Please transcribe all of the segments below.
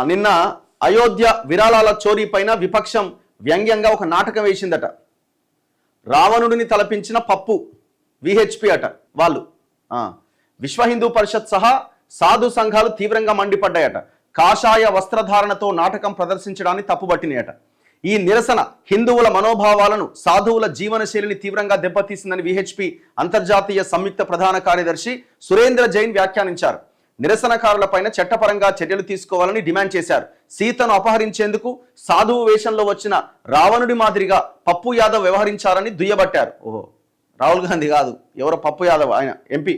నిన్న అయోధ్య విరాళాల చోరీ పైన విపక్షం వ్యంగ్యంగా ఒక నాటకం వేసిందట. రావణుడిని తలపించిన పప్పు విహెచ్పి అట వాళ్ళు. విశ్వ హిందూ పరిషత్ సహా సాధు సంఘాలు తీవ్రంగా మండిపడ్డాయట. కాషాయ వస్త్రధారణతో నాటకం ప్రదర్శించడాన్ని తప్పుబట్టినాయట. ఈ నిరసన హిందువుల మనోభావాలను, సాధువుల జీవనశైలిని తీవ్రంగా దెబ్బతీసిందని విహెచ్పి అంతర్జాతీయ సంయుక్త ప్రధాన కార్యదర్శి సురేంద్ర జైన్ వ్యాఖ్యానించారు. నిరసనకారులపైన చట్టపరంగా చర్యలు తీసుకోవాలని డిమాండ్ చేశారు. సీతను అపహరించేందుకు సాధువు వేషంలో వచ్చిన రావణుడి మాదిరిగా పప్పు యాదవ్ వ్యవహరించారని దుయ్యబట్టారు. రాహుల్ గాంధీ కాదు, ఎవరో పప్పు యాదవ్, ఆయన ఎంపీ.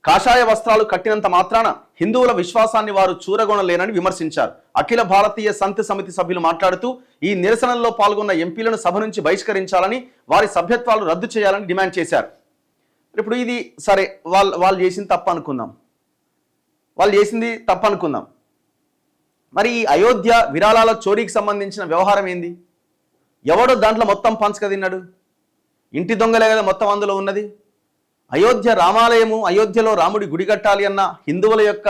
కాషాయ వస్త్రాలు కట్టినంత మాత్రాన హిందువుల విశ్వాసాన్ని వారు చూరగొనలేనని విమర్శించారు. అఖిల భారతీయ సంత్ సమితి సభ్యులు మాట్లాడుతూ ఈ నిరసనల్లో పాల్గొన్న ఎంపీలను సభ నుంచి బహిష్కరించాలని, వారి సభ్యత్వాలు రద్దు చేయాలని డిమాండ్ చేశారు. ఇప్పుడు ఇది సరే, వాళ్ళు చేసింది తప్పు అనుకుందాం. మరి ఈ అయోధ్య విరాళాల చోరీకి సంబంధించిన వ్యవహారం ఏంది? ఎవడో దాంట్లో మొత్తం పంచక తిన్నాడు? ఇంటి దొంగలే కదా మొత్తం అందులో ఉన్నది. అయోధ్య రామాలయము, అయోధ్యలో రాముడి గుడి కట్టాలి అన్న హిందువుల యొక్క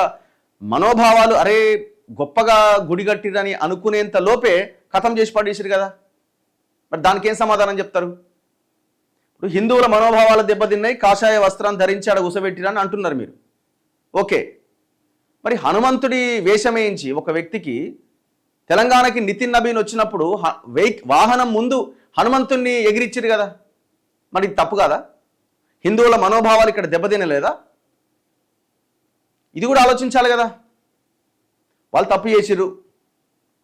మనోభావాలు, అరే గొప్పగా గుడి కట్టిరని అనుకునేంత లోపే ఖతం చేసి పడేసారు కదా. మరి దానికి ఏం సమాధానం చెప్తారు? ఇప్పుడు హిందువుల మనోభావాలు దెబ్బతిన్నాయి, కాషాయ వస్త్రాన్ని ధరించి ఆడ ఉసబెట్టిరని అంటున్నారు మీరు. ఓకే, మరి హనుమంతుడి వేషమేయించి ఒక వ్యక్తికి తెలంగాణకి నితిన్ నబీన్ వచ్చినప్పుడు వాహనం ముందు హనుమంతుడిని ఎగిరిచ్చిరు కదా, మరి తప్పు కదా? హిందువుల మనోభావాలు ఇక్కడ దెబ్బతినలేదా? ఇది కూడా ఆలోచించాలి కదా. వాళ్ళు తప్పు చేసిర్రు,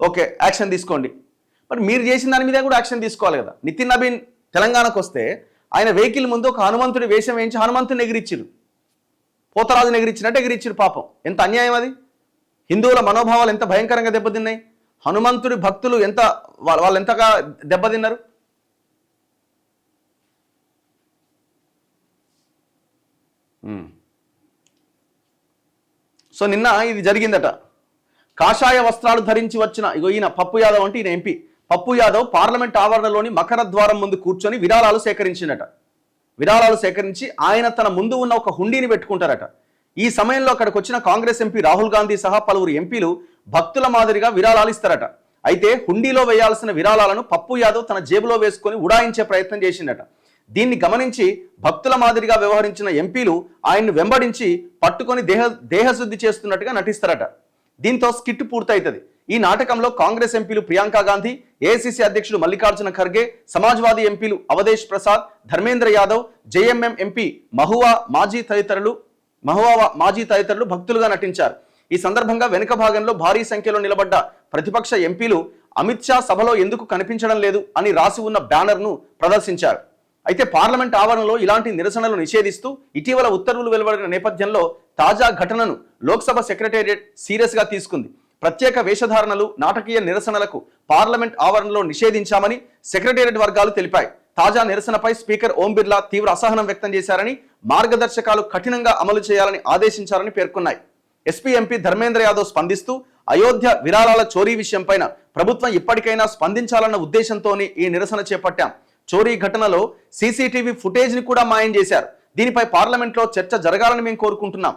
ఓకే యాక్షన్ తీసుకోండి. మరి మీరు చేసిన దాని మీద కూడా యాక్షన్ తీసుకోవాలి కదా. నితిన్ నబీన్ తెలంగాణకు వస్తే ఆయన వెహికల్ ముందు ఒక హనుమంతుడి వేషం వేయించి హనుమంతుని ఎగిరిచ్చిరు, పోతరాజుని ఎగిరిచ్చినట్టు ఎగిరిచ్చిరు. పాపం, ఎంత అన్యాయం అది! హిందువుల మనోభావాలు ఎంత భయంకరంగా దెబ్బతిన్నాయి, హనుమంతుడి భక్తులు వాళ్ళు ఎంతగా దెబ్బతిన్నారు. సో నిన్న ఇది జరిగిందట. కాషాయ వస్త్రాలు ధరించి వచ్చిన ఈయన పప్పు యాదవ్ అంటే ఈయన ఎంపీ పప్పు యాదవ్ పార్లమెంట్ ఆవరణలోని మకర ద్వారం ముందు కూర్చొని విరాళాలు సేకరించినట. విరాళాలు సేకరించి ఆయన తన ముందు ఉన్న ఒక హుండీని పెట్టుకుంటారట. ఈ సమయంలో అక్కడికి వచ్చిన కాంగ్రెస్ ఎంపీ రాహుల్ గాంధీ సహా పలువురు ఎంపీలు భక్తుల మాదిరిగా విరాళాలు ఇస్తారట. అయితే హుండీలో వేయాల్సిన విరాళాలను పప్పు యాదవ్ తన జేబులో వేసుకొని ఉడాయించే ప్రయత్నం చేసిండట. దీన్ని గమనించి భక్తుల మాదిరిగా వ్యవహరించిన ఎంపీలు ఆయన్ను వెంబడించి పట్టుకొని దేహశుద్ధి చేస్తున్నట్టుగా నటిస్తారట. దీంతో స్కిట్ పూర్తవుతుంది. ఈ నాటకంలో కాంగ్రెస్ ఎంపీలు ప్రియాంక గాంధీ, ఏఐసిసి అధ్యక్షుడు మల్లికార్జున ఖర్గే, సమాజ్వాదీ ఎంపీలు అవధేష్ ప్రసాద్, ధర్మేంద్ర యాదవ్, జేఎంఎం ఎంపీ మహువా మాజీ తదితరులు భక్తులుగా నటించారు. ఈ సందర్భంగా వెనుక భాగంలో భారీ సంఖ్యలో నిలబడ్డ ప్రతిపక్ష ఎంపీలు అమిత్ షా సభలో ఎందుకు కనిపించడం లేదు అని రాసి ఉన్న బ్యానర్ను ప్రదర్శించారు. అయితే పార్లమెంట్ ఆవరణలో ఇలాంటి నిరసనలు నిషేధిస్తూ ఇటీవల ఉత్తర్వులు వెలువడిన నేపథ్యంలో తాజా ఘటనను లోక్సభ సెక్రటేరియట్ సీరియస్గా తీసుకుంది. ప్రత్యేక వేషధారణలు, నాటకీయ నిరసనలకు పార్లమెంట్ ఆవరణలో నిషేధించామని సెక్రటేరియట్ వర్గాలు తెలిపాయి. తాజా నిరసనపై స్పీకర్ ఓం బిర్లా తీవ్ర అసహనం వ్యక్తం చేశారని, మార్గదర్శకాలు కఠినంగా అమలు చేయాలని ఆదేశించారని పేర్కొన్నాయి. ఎస్పీ ఎంపీ ధర్మేంద్ర యాదవ్ స్పందిస్తూ అయోధ్య విరాళాల చోరీ విషయంపైన ప్రభుత్వం ఇప్పటికైనా స్పందించాలన్న ఉద్దేశంతోనే ఈ నిరసన చేపట్టాం. చోరీ ఘటనలో సీసీటీవీ ఫుటేజ్ని కూడా మాయం చేశారు. దీనిపై పార్లమెంట్లో చర్చ జరగాలని మేము కోరుకుంటున్నాం.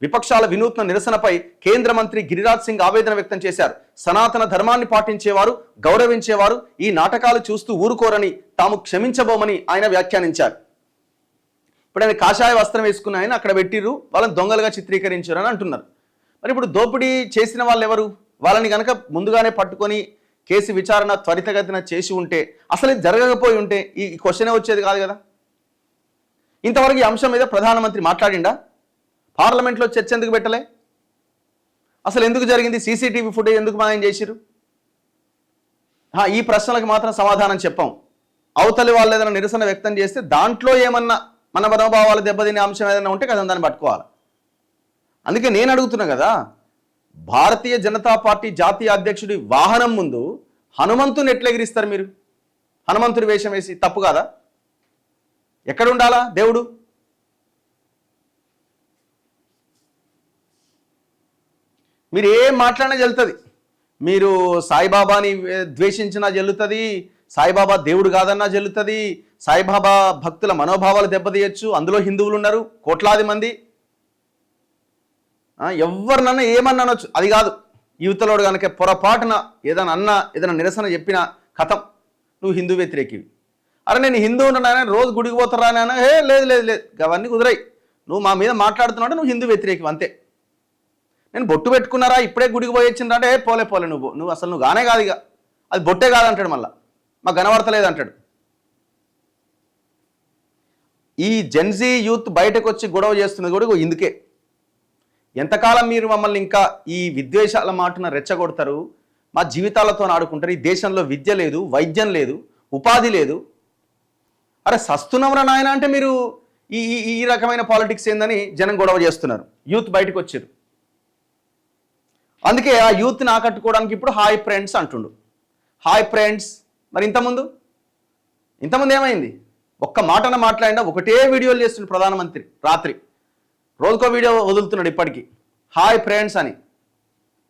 విపక్షాల వినూత్న నిరసనపై కేంద్ర మంత్రి గిరిరాజ్ సింగ్ ఆవేదన వ్యక్తం చేశారు. సనాతన ధర్మాన్ని పాటించేవారు, గౌరవించేవారు ఈ నాటకాలు చూస్తూ ఊరుకోరని, తాము క్షమించబోమని ఆయన వ్యాఖ్యానించారు. ఇప్పుడు ఆయన కాషాయ వస్త్రం వేసుకున్న ఆయన అక్కడ పెట్టిర్రు, వాళ్ళని దొంగలుగా చిత్రీకరించారు అని అంటున్నారు. మరి ఇప్పుడు దోపిడీ చేసిన వాళ్ళు ఎవరు? వాళ్ళని కనుక ముందుగానే పట్టుకొని కేసు విచారణ త్వరితగతిన చేసి ఉంటే, అసలు ఇది జరగకపోయి ఉంటే ఈ క్వశ్చనే వచ్చేది కాదు కదా. ఇంతవరకు ఈ అంశం మీద ప్రధానమంత్రి మాట్లాడిండా? పార్లమెంట్లో చర్చ ఎందుకు పెట్టలే? అసలు ఎందుకు జరిగింది? సీసీటీవీ ఫుటేజ్ ఎందుకు మాయం చేసిరు? ఈ ప్రశ్నలకు మాత్రం సమాధానం చెప్పాం. అవతలి వాళ్ళు ఏదైనా నిరసన వ్యక్తం చేస్తే దాంట్లో ఏమన్నా మన మనోభావాలు దెబ్బతినే అంశం ఏదైనా ఉంటే కదా దాన్ని పట్టుకోవాలి. అందుకే నేను అడుగుతున్నా కదా, భారతీయ జనతా పార్టీ జాతీయ అధ్యక్షుడి వాహనం ముందు హనుమంతుని ఎట్లా ఎగిరిస్తారు మీరు? హనుమంతుడి వేషం వేసి తప్పు కాదా? ఎక్కడ ఉండాలా దేవుడు? మీరు ఏం మాట్లాడినా జల్లుతుంది. మీరు సాయిబాబాని ద్వేషించినా జల్లుతుంది, సాయిబాబా దేవుడు కాదన్నా జల్లుతుంది, సాయిబాబా భక్తుల మనోభావాలు దెబ్బతీయచ్చు. అందులో హిందువులు ఉన్నారు కోట్లాది మంది. ఎవరినన్నా ఏమన్నా అనొచ్చు, అది కాదు. యువతలోడు కనుక పొరపాటున ఏదైనా అన్నా, ఏదైనా నిరసన చెప్పినా కథం, నువ్వు హిందూ వ్యతిరేకివి. అరే నేను హిందూ ఉన్నాను, రోజు గుడికి పోతారా అని అన్నా, లేదు లేదు లేదు, అవన్నీ కుదిరాయి. నువ్వు మా మీద మాట్లాడుతున్నావు, నువ్వు హిందూ వ్యతిరేకివి అంతే. నేను బొట్టు పెట్టుకున్నారా, ఇప్పుడే గుడికి పోయి వచ్చిండ్రా అంటే పోలే పోలే, నువ్వు అసలు నువ్వు గానే కాదు, ఇక అది బొట్టే కాదంటాడు, మళ్ళీ మాకు కనబడతలేదు అంటాడు. ఈ జెన్జీ యూత్ బయటకు వచ్చి గొడవ చేస్తున్నది కూడా ఇందుకే. ఎంతకాలం మీరు మమ్మల్ని ఇంకా ఈ విద్వేషాల మాటన రెచ్చగొడతారు, మా జీవితాలతో ఆడుకుంటారు. ఈ దేశంలో విద్య లేదు, వైద్యం లేదు, ఉపాధి లేదు. అరే సస్తున్నవరా నాయన అంటే మీరు ఈ ఈ రకమైన పాలిటిక్స్ ఏందని జనం గొడవ చేస్తున్నారు, యూత్ బయటకు వచ్చారు. అందుకే ఆ యూత్ని ఆకట్టుకోవడానికి ఇప్పుడు హాయ్ ఫ్రెండ్స్ అంటుండు. Hi friends. మరి ఇంతమంది ఏమైంది? ఒక్క మాటన మాట్లాడినా ఒకటే వీడియోలు చేస్తుండే ప్రధానమంత్రి. రాత్రి రోజుకో వీడియో వదులుతున్నాడు ఇప్పటికీ, హాయ్ ఫ్రెండ్స్ అని.